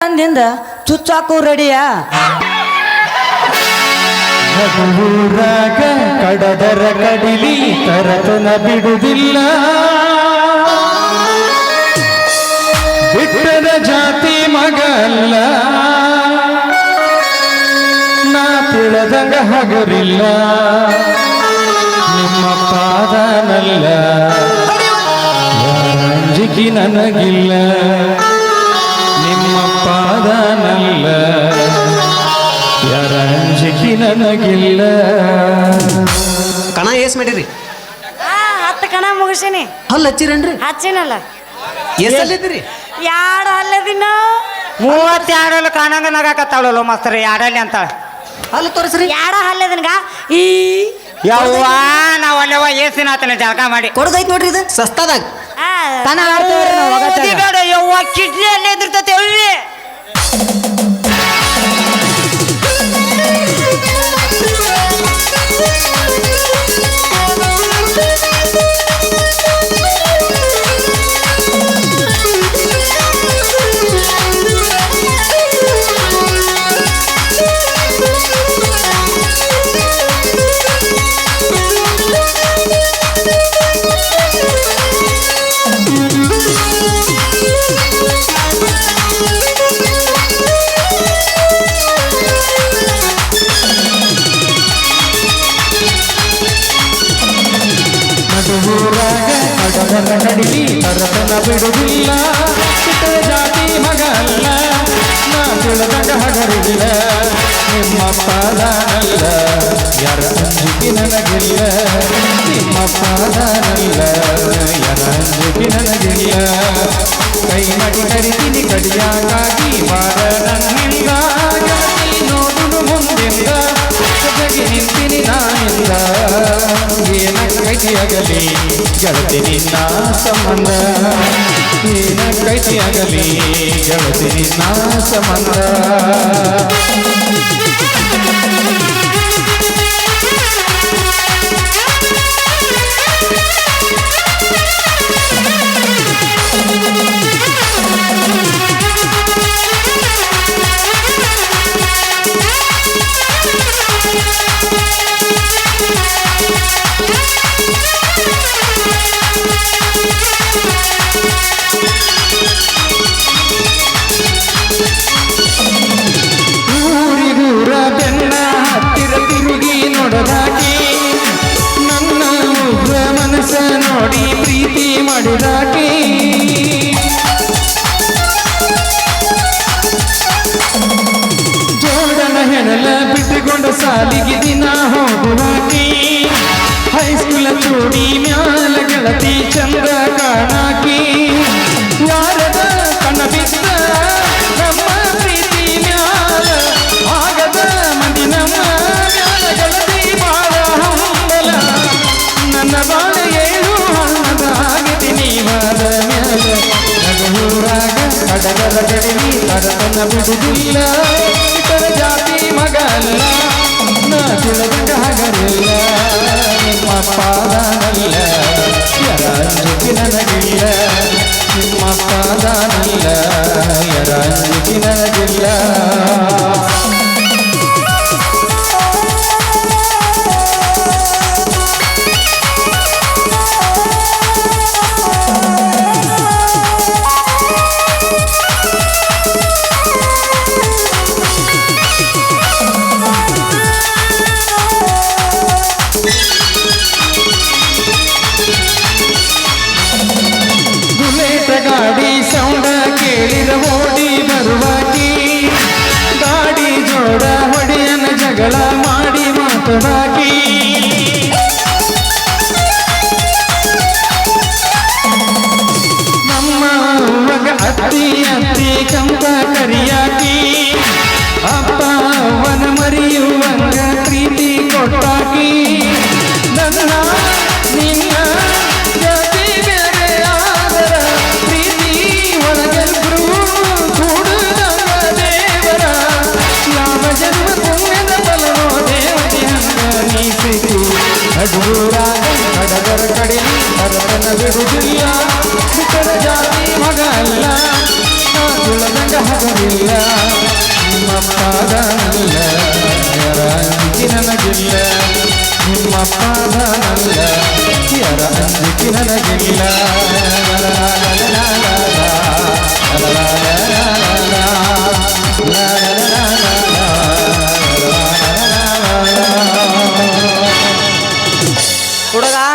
ಅಂದಿಂದ ಚುಚ್ಚಾಕು ರೆಡಿಯಾ ಊರಾಗ ಕಡದರ ಕಡಿಲಿ ತರತನ ಬಿಡುವುದಿಲ್ಲ ಬಿಟ್ಟದ ಜಾತಿ ಮಗಲ್ಲ ನಾ ತಿಳಿದಂಗ ಹಗರಿಲ್ಲ ನಿಮ್ಮ ಪಾದನಲ್ಲ ಅಂಜಿಕೆ ನನಗಿಲ್ಲ ನಿಮ್ಮ ಪಾದನಲ್ಲ ಯಾರ ಅಂಜಿಕೆ ನನಗಿಲ್ಲ ಕಣ ಏಸ್ ಮಾಡಿರಿ 10 ಕಣ ಮುಗಿಸೀನಿ ಹಲ್ಲ ಹಚ್ಚಿರೇನ್ರಿ ಹಚ್ಚಿನಲ್ಲ ಎಷ್ಟಲ್ಲಿದ್ದೀರಿ ಯಾಡ ಅಲ್ಲದಿನ 32 ಕಾಣಂಗ ನಗಾಕತ್ತಾಳಲ್ಲ ಮಾಸ್ತರ್ ಯಾಡಲ್ಲಿ ಅಂತಾಳ ಹಲ್ಲ ತೋರಿಸ್ರಿ ಯಾಡ ಹಲ್ಲದಿನಗ ಈ ಯವ್ವ ನಾವ್ ಅಲ್ಲವ ಏಸಿನ ಆತನ ಜಳಕ ಮಾಡಿ ಕೊಡದೈತ್ ನೋಡ್ರಿ ಇದು ಸಸ್ತಾದಾಗ ಕಣ ಆಡ್ತೇವ್ರಿ ನಾವು ಒಗಟಾಗ. ಯವ್ವ ಕಿಡ್ನಿ ಅಲ್ಲೇ ಎದುರ್ತೈತೆ ಅವ್ವಿ ಊರಾಗ ಕಡದರ ಕಡಿಲಿ ತರತನ ಬಿಡುವುದಿಲ್ಲ ಬಿಟ್ಟದ ಜಾತಿ ಮಗಲ್ಲ ನಾ ತಿಳಿದಂಗ ಹಗರಿಲ್ಲ ನಿಮ್ಮ ಪಾದನಲ್ಲ ಯಾರ ಅಂಜಿಕೆ ನನಗಿಲ್ಲ ನಿಮ್ಮ ಪಾದನಲ್ಲ ಯಾರ ಅಂಜಿಕೆ ನನಗಿಲ್ಲ ಕೈ ಮಾಡಿ ಕರಿತೀನಿ ಕಡಿಯಾಗಿ ಬಾರ ನನ್ನಿಂದ ಗೆಳತಿ ನೋಡುನು ಮುಂದಿಂದ ಜಗಿ ನಿಂತೀನಿ ನಾನಿಂದ ಏನ ಕೈತಿಯಾಗಲಿ ಗೆಳತಿ ನಿನ್ನ ಸಂಬಂಧ ಏನ ಕೈತಿಯಾಗಲಿ ಗೆಳತಿ ನಿನ್ನ ಸಂಬಂಧ ಊರಿಗೂರ ಬೆನ್ನ ಹತ್ತಿರ ತಿರುಗಿ ನೋಡದಾಕಿ ನನ್ನ ಉಗ್ರ ಮನಸ್ಸ ನೋಡಿ ಪ್ರೀತಿ ಮಾಡಿದಾಕಿ ಜೋಡನ ಹೆಣಲ ಬಿಟ್ಟುಕೊಂಡು ಸಾಲಿಗೆ ದಿನ ಹೋಗುವಾಕಿ ಹೈಸ್ಕೂಲ ಚೂಡಿ ಮ್ಯಾಲ ಗೆಳತಿ ಚಂದ ಕಾಣಾಕಿ ಯಾರದ ಕಣ್ಣ ಬಿದ್ದ ನಮ್ಮ ಪ್ರೀತಿ ಮ್ಯಾಲ ಆಗದ ಮಂದಿ ನಮ್ಮ ಮ್ಯಾಲ ಗೆಳತಿ ಬಾಳ ಹಂಬಲ ನನ್ನ ಬಾಳ ಏಳು ಹಣ್ಣದಾಗಿದೆ ನೀವಾದ ಮ್ಯಾಲ ನಗೂರಾಗ ಕಡಗರ ಕಡಿಲಿ ತರತನ ಬಿಡುವುದಿಲ್ಲ ಇತರ ಜಾತಿ ಮಗಲ್ಲ ನಾ ತಿಳಿದಂಗ ಹಗರಿಲ್ಲ ನಿಮ್ಮ ಪಾದನಲ್ಲ ಯರ ಅಂಜಿಕೆ ನನಗಿಲ್ಲ ನಿಮ್ಮ ಪಾದನಲ್ಲ ಯರ ಅಂಜಿಕೆ ನನಗಿಲ್ಲ ಗಾಡಿ ಸೌಂಡ ಕೇಳಿದ ಓಡಿ ಬರುವಾಕಿ ಗಾಡಿ ಜೋಡ ಹೊಡೆಯನ ಜಗಳ ಮಾಡಿ ಮಾತುವಾಕಿ ನಮ್ಮ ಅವ್ವಗ ಅತ್ತಿ ಅತ್ತಿ ಕಂಪ ಕರಿಯಾಕಿ ಅಪ್ಪ ಅವನ ಮರಿಯುವಂಗ ಪ್ರೀತಿ ಕೊಟ್ಟಾಕಿ ನನ್ನ ನಿನ್ನ ಜಾತಿ ಬೇರೆ ಆದರ ಪ್ರೀತಿ ಒಳಗೆಲ್ರು ಕೂಡುದಂಗ ದೇವರ ಯಾವ ಜನ್ಮ ಪುಣ್ಯದ ಬಲನೋ ದೇವತೆ ಹಂಗ ನೀ ಸಿಕ್ಕಿ ಅಡೂರಾಗ ಕಡಗರ ಕಡಿಲಿ ತರತನ ಬಿಡುವುದಿಲ್ಲ ಬಿಟ್ಟರ ಜಾತಿ ಮಗಲ್ಲ ನಾ ತುಳದಂಗ ಮಗನಿಲ್ಲ ನಿಮ್ಮ ಪಾದನಲ್ಲ ಯಾರ ಅಂಜಿಕೆ ನನಗಿಲ್ಲ ನಿಮ್ಮ ಪಾದನಲ್ಲ ಯಾರ ಅಂಜಿಕೆ ನನಗಿಲ್ಲ